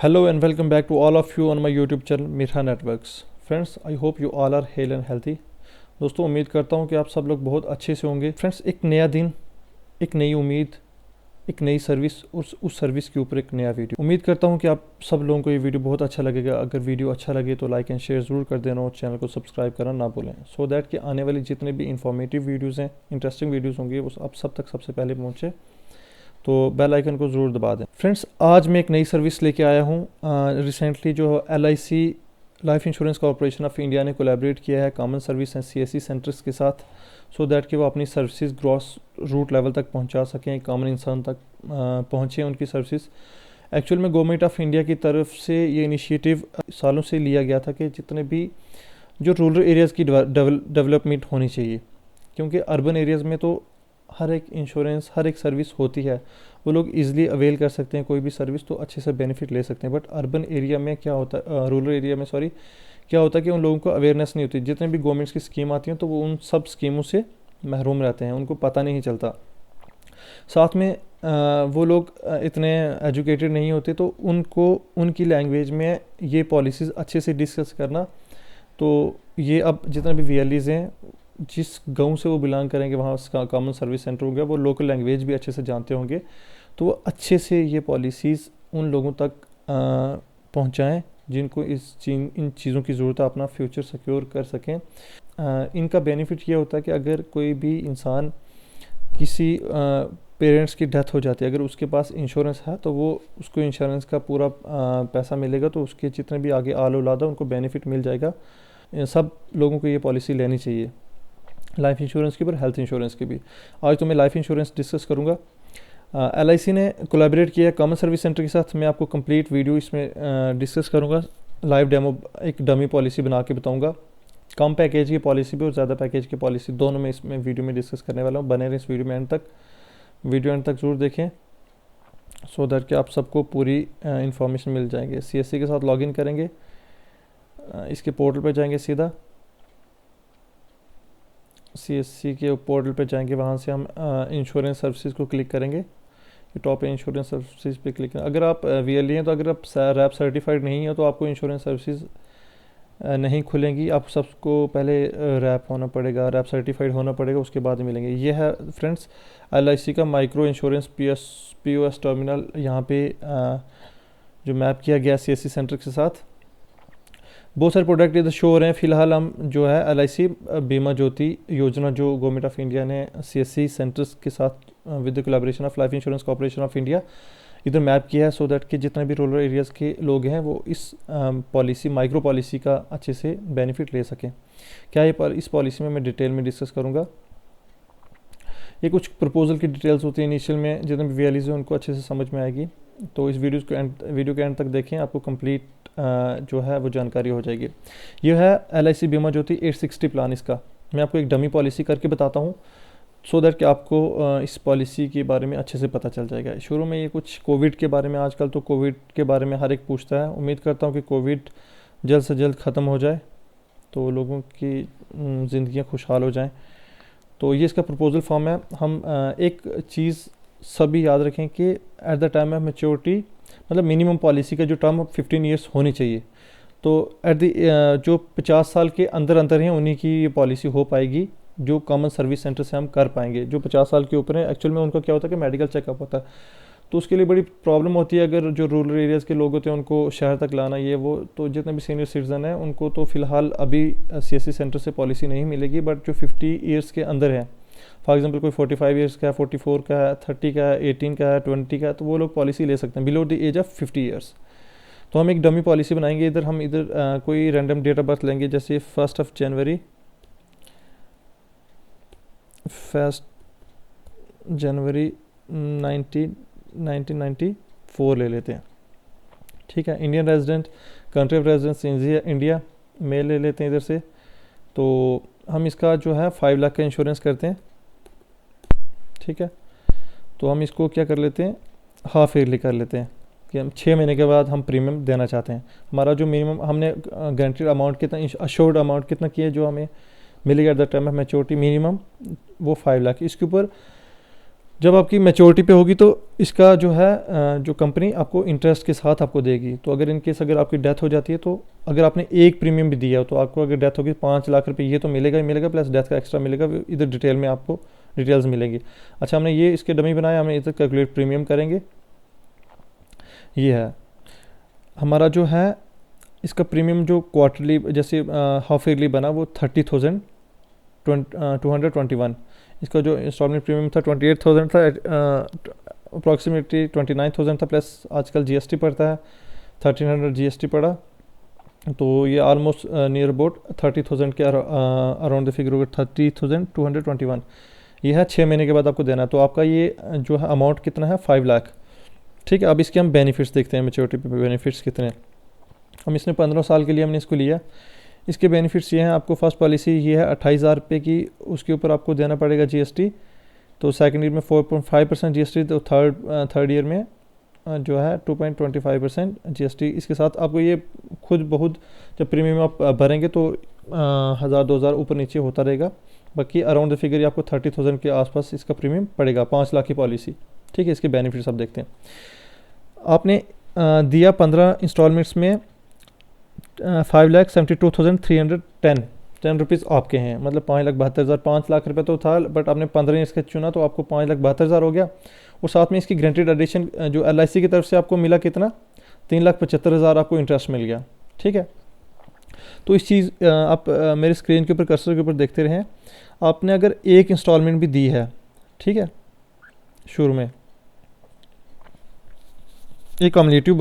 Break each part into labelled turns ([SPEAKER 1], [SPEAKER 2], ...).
[SPEAKER 1] Hello and welcome back to all of you on my YouTube channel Mirha Networks. Friends, I hope you all are hale and healthy. दोस्तों उम्मीद करता हूँ कि आप सब लोग बहुत अच्छे से होंगे. फ्रेंड्स, एक नया दिन, एक नई उम्मीद, एक नई सर्विस और उस सर्विस के ऊपर एक नया वीडियो. उम्मीद करता हूँ कि आप सब लोगों को ये वीडियो बहुत अच्छा लगेगा. अगर वीडियो अच्छा लगे तो लाइक एंड शेयर ज़रूर कर देना और चैनल को सब्सक्राइब करना ना भूलें, सो दैट कि आने वाली जितने भी इंफॉर्मेटिव वीडियोज़ हैं, इंटरेस्टिंग वीडियोज़ होंगे, वो आप सब तक सबसे पहले पहुँचे. तो बेल आइकन को ज़रूर दबा दें. फ्रेंड्स, आज मैं एक नई सर्विस लेके आया हूँ. रिसेंटली जो LIC life insurance corporation of India ने कोलैबोरेट किया है common service and CSC centres के साथ, सो दैट कि वो अपनी सर्विसेज ग्रॉस रूट लेवल तक पहुँचा सकें, कॉमन इंसान तक पहुँचे उनकी सर्विसेज. एक्चुअल में गवर्नमेंट ऑफ इंडिया की तरफ से ये इनिशिएटिव सालों से लिया गया था कि जितने भी जो रूरल एरियाज़ की डेवलपमेंट होनी चाहिए, क्योंकि अर्बन एरियाज़ में तो हर एक इंश्योरेंस, हर एक सर्विस होती है, वो लोग इजीली अवेल कर सकते हैं, कोई भी सर्विस तो अच्छे से बेनिफिट ले सकते हैं. बट अर्बन एरिया में क्या होता है, रूरल एरिया में क्या होता है कि उन लोगों को अवेयरनेस नहीं होती. जितने भी गवर्नमेंट्स की स्कीम आती हैं तो वो उन सब स्कीमों से महरूम रहते हैं, उनको पता नहीं चलता. साथ में वो लोग इतने एजुकेटेड नहीं होते, तो उनको उनकी लैंग्वेज में ये पॉलिसीज़ अच्छे से डिस्कस करना. तो ये अब जितने भी VLEs हैं, जिस गांव से वो बिलोंग करेंगे, वहाँ उसका कॉमन सर्विस सेंटर होगा, वो लोकल लैंग्वेज भी अच्छे से जानते होंगे, तो वो अच्छे से ये पॉलिसीज़ उन लोगों तक पहुँचाएँ जिनको इन चीज़ों की ज़रूरत है, अपना फ्यूचर सिक्योर कर सकें. इनका बेनिफिट ये होता है कि अगर कोई भी इंसान, किसी पेरेंट्स की डेथ हो जाती है, अगर उसके पास इंश्योरेंस है तो वो उसको इंश्योरेंस का पूरा पैसा मिलेगा, तो उसके जितने भी आगे आल औलाद है उनको बेनिफिट मिल जाएगा. सब लोगों को ये पॉलिसी लेनी चाहिए, लाइफ इंश्योरेंस की भी, हेल्थ इंश्योरेंस की भी. आज तो मैं लाइफ इंश्योरेंस डिस्कस करूँगा. LIC ने कोलैबोरेट किया है कॉमन सर्विस सेंटर के साथ. मैं आपको कंप्लीट वीडियो इसमें डिस्कस करूँगा, लाइव डेमो, एक डमी पॉलिसी बना के बताऊँगा. कम पैकेज की पॉलिसी भी और ज़्यादा पैकेज की पॉलिसी दोनों में इसमें वीडियो में डिस्कस करने वाला हूँ. बने रहे इस वीडियो में एंड तक, वीडियो एंड तक ज़रूर देखें, सो दैट कि आप सबको पूरी इंफॉर्मेशन मिल जाएंगे. CSC के साथ लॉगिन करेंगे, इसके पोर्टल पे जाएंगे, सीधा CSC के पोर्टल पे जाएंगे, वहाँ से हम इंश्योरेंस सर्विसेज को क्लिक करेंगे. ये टॉप इंश्योरेंस सर्विसेज पे क्लिक करें. अगर आप VLE हैं, तो अगर आप रैप सर्टिफाइड नहीं है तो आपको इंश्योरेंस सर्विसेज नहीं खुलेंगी. आप सबको पहले रैप होना पड़ेगा, रैप सर्टिफाइड होना पड़ेगा, उसके बाद मिलेंगे. ये है फ्रेंड्स LIC का माइक्रो इंश्योरेंस POS टर्मिनल. यहाँ पे जो मैप किया गया CSC सेंटर के साथ, बहुत सारे प्रोडक्ट इधर शो हो रहे हैं. फ़िलहाल हम जो है LIC बीमा ज्योति योजना, जो गवर्नमेंट ऑफ इंडिया ने CSC सेंटर्स के साथ with the collaboration of life insurance corporation of India इधर मैप किया है, सो दैट कि जितने भी रूरल एरियाज़ के लोग हैं वो इस पॉलिसी, माइक्रो पॉलिसी का अच्छे से बेनिफिट ले सकें. क्या ये इस पॉलिसी में मैं डिटेल में डिस्कस करूँगा. ये कुछ प्रपोजल की डिटेल्स होती है इनिशियल में, जितने भी VLEs हैं उनको अच्छे से समझ में आएगी. तो इस वीडियो के एंड तक देखें, आपको कंप्लीट जो है वो जानकारी हो जाएगी. ये है LIC बीमा ज्योति 860 प्लान. इसका मैं आपको एक डमी पॉलिसी करके बताता हूँ, सो दैट कि आपको इस पॉलिसी के बारे में अच्छे से पता चल जाएगा. शुरू में ये कुछ कोविड के बारे में, आजकल तो कोविड के बारे में हर एक पूछता है. उम्मीद करता हूँ कि कोविड जल्द से जल्द ख़त्म हो जाए, तो लोगों की ज़िंदगियाँ खुशहाल हो जाएँ. तो ये इसका प्रपोजल फॉर्म है. हम एक चीज़ सभी याद रखें कि at the time of maturity, मतलब मिनिमम पॉलिसी का जो टर्म 15 ईयर्स होनी चाहिए. तो जो 50 साल के अंदर अंदर हैं उन्हीं की ये पॉलिसी हो पाएगी, जो कॉमन सर्विस सेंटर से हम कर पाएंगे. जो 50 साल के ऊपर है, एक्चुअल में उनका क्या होता है कि मेडिकल चेकअप होता है, तो उसके लिए बड़ी प्रॉब्लम होती है. अगर जो रूरल एरियाज़ के लोग होते हैं उनको शहर तक लाना, ये वो, तो जितने भी सीनियर सिटीज़न हैं उनको तो फ़िलहाल अभी CSC सेंटर से पॉलिसी नहीं मिलेगी. बट जो 50 ईयर्स के अंदर है, फॉर एग्जांपल कोई 45 ईयर्स का है, 44 का है, 30 का है, 18 का है, 20 का है, तो वो लोग पॉलिसी ले सकते हैं below the age of 50 years. तो हम एक डमी पॉलिसी बनाएंगे. हम इधर कोई रैंडम डेट ऑफ बर्थ लेंगे, जैसे 1 जनवरी 1994 ले लेते हैं. ठीक है. Indian resident, country of residence India, male ले लेते हैं इधर से. तो हम इसका जो है 5 लाख का इंश्योरेंस करते हैं. ठीक है. तो हम इसको क्या कर लेते हैं, हाफ ईयरली कर लेते हैं, कि हम 6 महीने के बाद हम प्रीमियम देना चाहते हैं. हमारा जो मिनिमम हमने गारंटीड अमाउंट कितना, अश्योर्ड अमाउंट कितना किया, जो हमें मिलेगा at the time of maturity minimum, वो 5 लाख. इसके ऊपर जब आपकी मैच्योरिटी पे होगी तो इसका जो है जो कंपनी आपको इंटरेस्ट के साथ आपको देगी। तो अगर इन केस अगर आपकी डेथ हो जाती है, तो अगर आपने एक प्रीमियम भी दिया हो तो आपको अगर डेथ होगी 5 लाख रुपए ये तो मिलेगा ही मिलेगा, प्लस डेथ का एक्स्ट्रा मिलेगा, इधर डिटेल में आपको डिटेल्स मिलेंगी। अच्छा, हमने ये इसके डमी बनाया, हमें इधर कैलकुलेट प्रीमियम करेंगे। ये है हमारा जो है इसका प्रीमियम जो क्वार्टरली जैसे हाफ ईयरली बना वो 30,221। इसका जो इंस्टॉलमेंट प्रीमियम था 28,000 था, अप्रॉक्सीमेटली 29,000 था, प्लस आजकल जीएसटी पड़ता है 1,300 जीएसटी पड़ा, तो ये ऑलमोस्ट नियर अबाउट 30,000 के अराउंड द फिगर होगा 30,221। ये है 6 महीने के बाद आपको देना है। तो आपका ये जो है अमाउंट कितना है 5 लाख। ठीक है, अब इसके हम बेनिफिट्स देखते हैं, मैच्योरिटी पे बेनिफिट्स कितने। हम इसने 15 साल के लिए हमने इसको लिया। इसके बेनिफिट्स ये हैं, आपको फर्स्ट पॉलिसी ये है 28,000 रुपये की, उसके ऊपर आपको देना पड़ेगा जीएसटी। तो सेकंड ईयर में 4.5% जीएसटी, तो थर्ड ईयर में जो है 2.25% जीएसटी। इसके साथ आपको ये खुद बहुत जब प्रीमियम आप भरेंगे तो 1,000-2,000 ऊपर नीचे होता रहेगा। बाकी अराउंड द फिगर आपको 30,000 के आसपास इसका प्रीमियम पड़ेगा, 5 लाख की पॉलिसी। ठीक है, इसके बेनिफिट्स आप देखते हैं। आपने दिया 15 इंस्टॉलमेंट्स में 5,72,310 रुपीज़ आपके हैं, मतलब 5,72,000। 5 लाख रुपये तो था, बट आपने 15 इसका चुना तो आपको 5,72,000 हो गया। और साथ में इसकी गारंटीड एडिशन जो LIC की तरफ से आपको मिला कितना 3,75,000 आपको इंटरेस्ट मिल गया। ठीक है, तो इस चीज़ आप मेरे स्क्रीन के ऊपर कर्सर के ऊपर देखते रहें। आपने अगर एक इंस्टॉलमेंट भी दी है, ठीक है, शुरू में ये कम्युनिटिव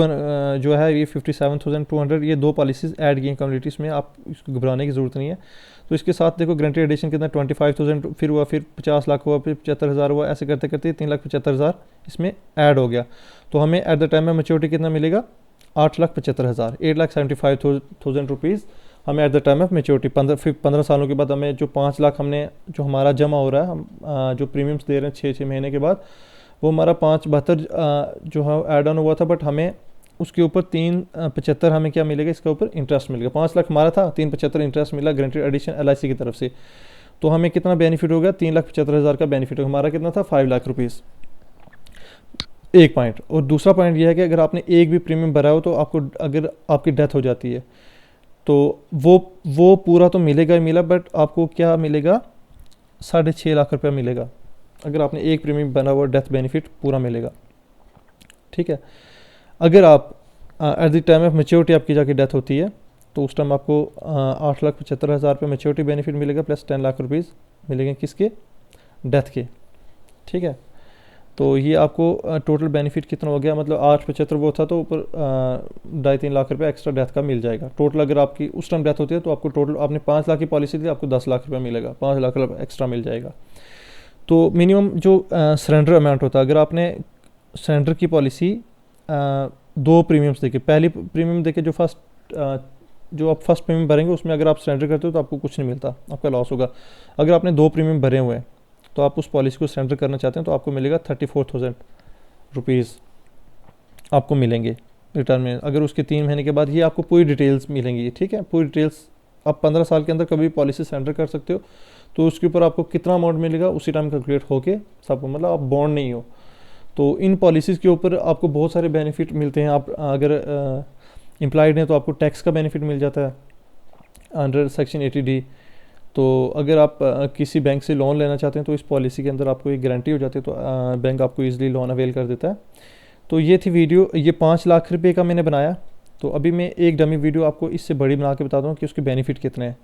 [SPEAKER 1] जो है ये 57,200, ये 2 पॉलिसीज़ ऐड की हैं कम्युनिटीज़ में, आप इसको घबराने की ज़रूरत नहीं है। तो इसके साथ देखो गारंटी एडिशन कितना 25,000 फिर हुआ, फिर 50 लाख हुआ, फिर 75,000 हुआ, ऐसे करते करते 3,75,000 इसमें ऐड हो गया। तो हमें एट द टाइम में मैच्योरिटी कितना मिलेगा 8,75,000, 8,75,000 रुपीज़ हमें at the time of maturity. 15 सालों के बाद हमें जो 5 लाख हमने जो हमारा जमा हो रहा है, हम जो प्रीमियम्स दे रहे हैं 6 महीने के बाद, वो हमारा 5,72 जो है ऐड ऑन हुआ था, बट हमें उसके ऊपर 3,75 हमें क्या मिलेगा, इसका ऊपर इंटरेस्ट मिलेगा। 5 लाख हमारा था, 3,75 इंटरेस्ट मिला गारंटीड एडिशन LIC की तरफ से। तो हमें कितना बेनिफिट हो गया 3,75,000 का बेनिफिट हो। हमारा कितना था 5 लाख रुपीज़। एक पॉइंट। और दूसरा पॉइंट ये है कि अगर आपने एक भी प्रीमियम भरा हो तो आपको अगर आपकी डेथ हो जाती है तो वो पूरा तो मिलेगा ही मिला, बट आपको क्या मिलेगा 6.5 लाख रुपया मिलेगा अगर आपने एक प्रीमियम बना हुआ, डेथ बेनिफिट पूरा मिलेगा। ठीक है, अगर आप at the time of maturity आपकी जाके डेथ होती है तो उस टाइम आपको 8,75,000 रुपये मैच्योरिटी बेनिफिट मिलेगा, प्लस 10 लाख रुपीज़ मिलेंगे किसके, डेथ के। ठीक है, तो ये आपको टोटल बेनिफिट कितना हो गया, मतलब 8,75 वो था तो ऊपर 2.5-3 लाख रुपये एक्स्ट्रा डेथ का मिल जाएगा। टोटल अगर आपकी उस टाइम डेथ होती है तो आपको टोटल, आपने 5 लाख की पॉलिसी थी, आपको 10 लाख रुपये मिलेगा, 5 लाख रुपये एक्स्ट्रा मिल जाएगा। तो मिनिमम जो सरेंडर अमाउंट होता है, अगर आपने सरेंडर की पॉलिसी 2 प्रीमियम्स देके, पहली प्रीमियम देके जो आप फर्स्ट प्रीमियम भरेंगे उसमें अगर आप सरेंडर करते हो तो आपको कुछ नहीं मिलता, आपका लॉस होगा। अगर आपने 2 प्रीमियम भरे हुए हैं तो आप उस पॉलिसी को सरेंडर करना चाहते हैं तो आपको मिलेगा 34,000 रुपीज़ आपको मिलेंगे रिटर्न में। अगर उसके 3 महीने के बाद ये आपको पूरी डिटेल्स मिलेंगी। ठीक है, पूरी डिटेल्स आप 15 साल के अंदर कभी पॉलिसी सरेंडर कर सकते हो, तो उसके ऊपर आपको कितना अमाउंट मिलेगा उसी टाइम कैलकुलेट होके सबको, मतलब आप बॉन्ड नहीं हो। तो इन पॉलिसीज़ के ऊपर आपको बहुत सारे बेनिफिट मिलते हैं। आप अगर एम्प्लॉयड हैं तो आपको टैक्स का बेनिफिट मिल जाता है अंडर सेक्शन 80D। तो अगर आप किसी बैंक से लोन लेना चाहते हैं तो इस पॉलिसी के अंदर आपको एक गारंटी हो जाती है, तो बैंक आपको ईजिली लोन अवेल कर देता है। तो ये थी वीडियो, ये 5 लाख रुपये का मैंने बनाया। तो अभी मैं एक डमी वीडियो आपको इससे बड़ी बना के बताता हूँ कि उसके बेनिफिट कितने हैं।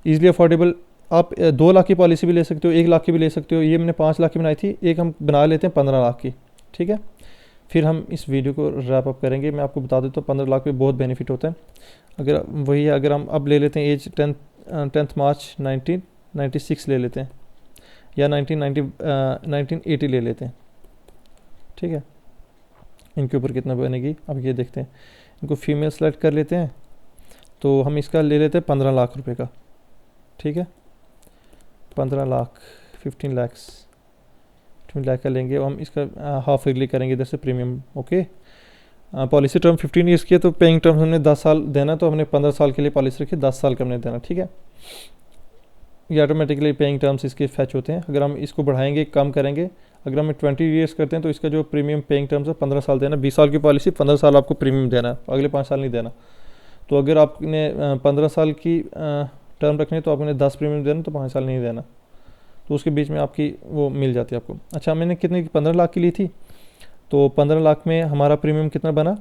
[SPEAKER 1] ईजिली अफोर्डेबल, आप 2 लाख की पॉलिसी भी ले सकते हो, 1 लाख की भी ले सकते हो। ये मैंने 5 लाख की बनाई थी, एक हम बना लेते हैं 15 लाख की। ठीक है, फिर हम इस वीडियो को रैप अप करेंगे। मैं आपको बता देता हूँ 15 लाख पे बहुत बेनिफिट होता है। अगर वही है, अगर हम अब ले लेते हैं एज 10 मार्च 1996 ले लेते हैं, या 1980 ले लेते हैं। ठीक है, इनके ऊपर कितना बनेगी अब ये देखते हैं। इनको फीमेल सेलेक्ट कर लेते हैं, तो हम इसका ले लेते हैं 15 लाख रुपए का। ठीक है, 15 लाख 15 लाख का लेंगे और हम इसका हाफ ईयरली करेंगे इधर से premium. Okay, policy term 15 years की है, तो पेइंग टर्म हमने 10 साल देना, तो हमने 15 साल के लिए पॉलिसी रखी, 10 साल का हमने देना। ठीक है, ये ऑटोमेटिकली पेइंग टर्म्स इसके फैच होते हैं। अगर हम इसको बढ़ाएंगे, कम करेंगे, अगर हम 20 ईयर्स करते हैं तो इसका जो प्रीमियम पेइंग टर्म्स है 15 साल देना, 20 साल की पॉलिसी 15 साल आपको प्रीमियम देना है, अगले 5 साल नहीं देना। तो अगर आपने 15 साल की टर्म रखनी है तो आपने 10 प्रीमियम देना, तो 5 साल नहीं देना, तो उसके बीच में आपकी वो मिल जाती है आपको। अच्छा, मैंने कितने की 15 लाख की ली थी, तो 15 लाख में हमारा प्रीमियम कितना बना,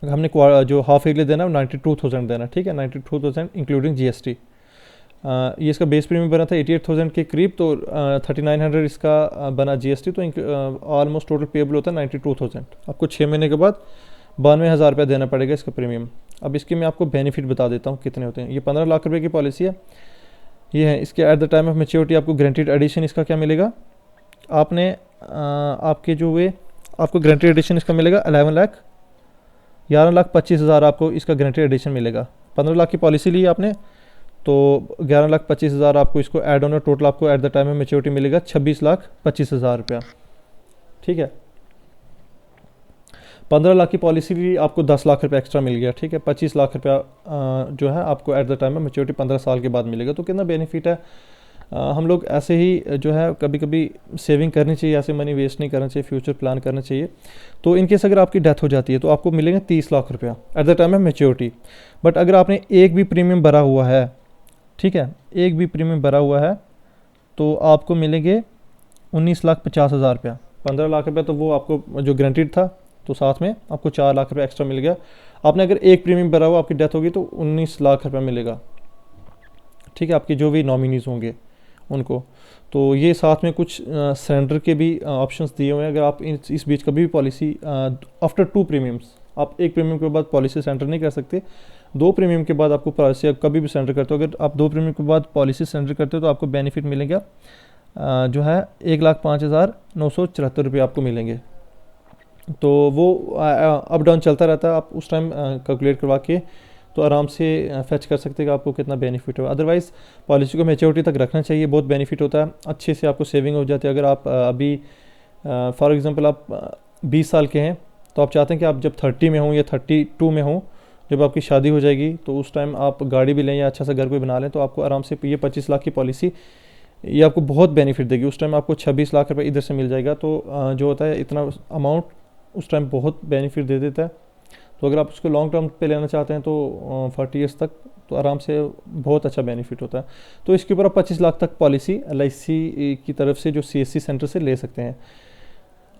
[SPEAKER 1] हमने जो हाफ ईयरली देना 92,000 देना, ठीक है, 92,000 इंक्लूडिंग GST। ये इसका बेस प्रीमियम बना था 88,000 के करीब, तो 3900 इसका बना GST, तो ऑलमोस्ट टोटल पेबल होता है 92,000। आपको 6 महीने के बाद 92,000 रुपया देना पड़ेगा इसका प्रीमियम। अब इसके मैं आपको बेनिफिट बता देता हूँ कितने होते हैं। ये 15 लाख रुपये की पॉलिसी है, ये है। इसके at the time of maturity आपको गारंटीड एडिशन इसका क्या मिलेगा, आपने आपके जो हुए आपको गारंटीड एडिशन इसका मिलेगा 11,25,000 आपको इसका गारंटीड एडिशन मिलेगा। 15 लाख की पॉलिसी ली आपने तो 11,25,000 आपको इसको ऐड ऑन, टोटल आपको at the time of maturity मिलेगा 26,25,000 रुपया, ठीक है। 15 लाख की पॉलिसी ली आपको 10 लाख रुपया एक्स्ट्रा मिल गया, ठीक है। 25 लाख रुपया जो है आपको at the time of maturity 15 साल के बाद मिलेगा। तो कितना बेनिफिट है। हम लोग ऐसे ही जो है कभी कभी सेविंग करनी चाहिए, ऐसे मनी वेस्ट नहीं करना चाहिए, फ्यूचर प्लान करना चाहिए। तो इनकेस अगर आपकी डेथ हो जाती है तो आपको मिलेंगे 30 लाख रुपया at the time of maturity. But अगर आपने एक भी प्रीमियम भरा हुआ है, ठीक है, एक भी प्रीमियम भरा हुआ है, तो आपको मिलेंगे 19,50,000 रुपया। 15 लाख रुपया तो वो आपको जो गारंटीड था, तो साथ में आपको 4 लाख रुपया एक्स्ट्रा मिल गया। आपने अगर एक प्रीमियम भरा हुआ, आपकी डेथ होगी तो 19 लाख रुपया मिलेगा, ठीक है, आपके जो भी नॉमिनीज होंगे उनको। तो ये साथ में कुछ सरेंडर के भी ऑप्शंस दिए हुए हैं। अगर आप इस बीच कभी भी पॉलिसी आफ्टर 2 प्रीमियम्स, आप एक प्रीमियम के बाद पॉलिसी सेंटर नहीं कर सकते, 2 प्रीमियम के बाद आपको पॉलिसी आप कभी भी सेंटर करते हो। अगर आप 2 प्रीमियम के बाद पॉलिसी सेंटर करते हो तो आपको बेनिफिट मिलेगा जो है 1,05,974 रुपये आपको मिलेंगे। तो वो अप डाउन चलता रहता है, आप उस टाइम कैलकुलेट करवा के तो आराम से फेच कर सकते हैं कि आपको कितना बेनिफिट हो। अदरवाइज़ पॉलिसी को मैच्योरिटी तक रखना चाहिए, बहुत बेनिफिट होता है, अच्छे से आपको सेविंग हो जाती है। अगर आप अभी फॉर एग्जांपल आप 20 साल के हैं, तो आप चाहते हैं कि आप जब 30 में हों या 32 में हों, जब आपकी शादी हो जाएगी, तो उस टाइम आप गाड़ी भी लें या अच्छा सा घर कोई बना लें, तो आपको आराम से ये 25 लाख की पॉलिसी ये आपको बहुत बेनिफिट देगी। उस टाइम आपको 26 लाख रुपये इधर से मिल जाएगा। तो जो होता है इतना अमाउंट उस टाइम बहुत बेनिफिट दे देता है। तो अगर आप उसको लॉन्ग टर्म पे लेना चाहते हैं तो 40 ईयर्स तक, तो आराम से बहुत अच्छा बेनिफिट होता है। तो इसके ऊपर आप 25 लाख तक पॉलिसी LIC की तरफ से जो CSC सेंटर से ले सकते हैं।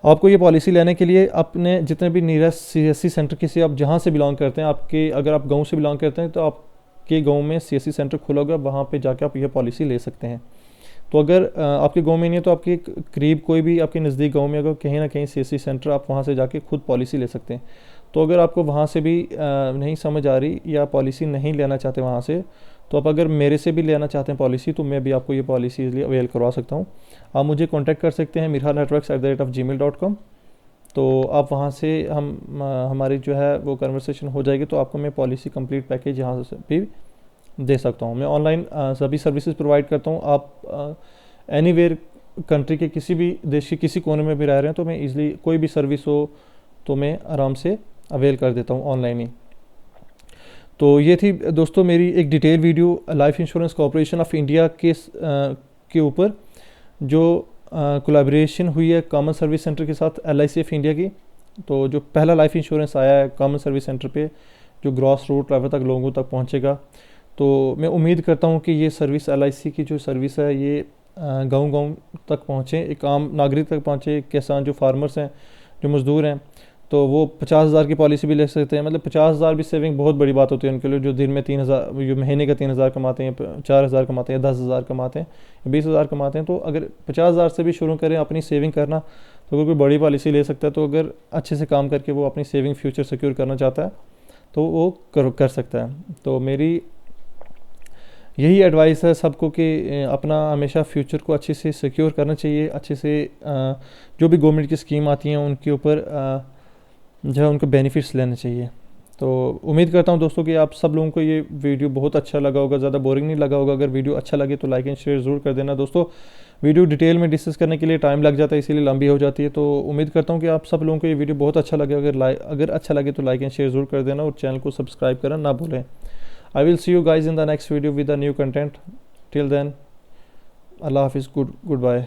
[SPEAKER 1] आपको ये पॉलिसी लेने के लिए अपने जितने भी नियरेस्ट CSC सेंटर किसी आप जहाँ से बिलोंग करते हैं, आपके अगर आप गाँव से बिलोंग करते हैं तो आपके गाँव में CSC सेंटर खुला होगा, वहाँ पर जाकर आप ये पॉलिसी ले सकते हैं। तो अगर आपके गांव में नहीं है तो आपके करीब कोई भी आपके नज़दीक गांव में अगर कहीं ना कहीं CSC सेंटर, आप वहां से जाके खुद पॉलिसी ले सकते हैं। तो अगर आपको वहां से भी नहीं समझ आ रही या पॉलिसी नहीं लेना चाहते वहां से, तो आप अगर मेरे से भी लेना चाहते हैं पॉलिसी, तो मैं भी आपको ये पॉलिसी इसलिए अवेल करवा सकता हूँ। आप मुझे कॉन्टैक्ट कर सकते हैं mirhanetworks@gmail.com। तो आप वहाँ से हमारी जो है वो कन्वर्सेशन हो जाएगी, तो आपको मैं पॉलिसी कंप्लीट पैकेज यहाँ से भी दे सकता हूँ। मैं ऑनलाइन सभी सर्विसेज प्रोवाइड करता हूँ। आप एनीवेयर कंट्री के किसी भी देश के किसी कोने में भी रह रहे हैं तो मैं इजीली कोई भी सर्विस हो तो मैं आराम से अवेल कर देता हूँ ऑनलाइन ही। तो ये थी दोस्तों मेरी एक detail video life insurance corporation of India के ऊपर जो कोलैबोरेशन हुई है कॉमन सर्विस सेंटर के साथ LIC ऑफ इंडिया की। तो जो पहला लाइफ इंश्योरेंस आया है कॉमन सर्विस सेंटर पे, जो ग्रॉस रूट लेवल तक लोगों तक पहुँचेगा। तो मैं उम्मीद करता हूँ कि ये सर्विस LIC की जो सर्विस है ये गांव-गांव तक पहुँचे, एक आम नागरिक तक पहुँचे। किसान जो फार्मर्स हैं, जो मज़दूर हैं, तो वो 50,000 की पॉलिसी भी ले सकते हैं। मतलब 50,000 भी सेविंग बहुत बड़ी बात होती है उनके लिए, जो दिन में 3,000, जो महीने का 3,000 कमाते हैं, 4,000 कमाते हैं, 10,000 कमाते हैं, 20,000 कमाते हैं। तो अगर 50,000 से भी शुरू करें अपनी सेविंग करना, तो अगर कोई बड़ी पॉलिसी ले सकता है। तो अगर अच्छे से काम करके वो अपनी सेविंग फ्यूचर सिक्योर करना चाहता है तो वो कर सकता है। तो मेरी यही एडवाइस है सबको कि अपना हमेशा फ्यूचर को अच्छे से सिक्योर करना चाहिए। अच्छे से जो भी गवर्नमेंट की स्कीम आती हैं उनके ऊपर जो है उनको बेनिफिट्स लेने चाहिए। तो उम्मीद करता हूँ दोस्तों कि आप सब लोगों को ये वीडियो बहुत अच्छा लगा होगा, ज़्यादा बोरिंग नहीं लगा होगा। अगर वीडियो अच्छा लगे तो लाइक एंड शेयर ज़रूर कर देना दोस्तों। वीडियो डिटेल में डिस्कस करने के लिए टाइम लग जाता है, इसीलिए लंबी हो जाती है। तो उम्मीद करता हूँ कि आप सब लोगों को ये वीडियो बहुत अच्छा लगे। अगर अच्छा लगे तो लाइक एंड शेयर ज़रूर कर देना और चैनल को सब्सक्राइब करना ना भूलें। I will see you guys in the next video with a new content. Till then, Allah Hafiz, goodbye.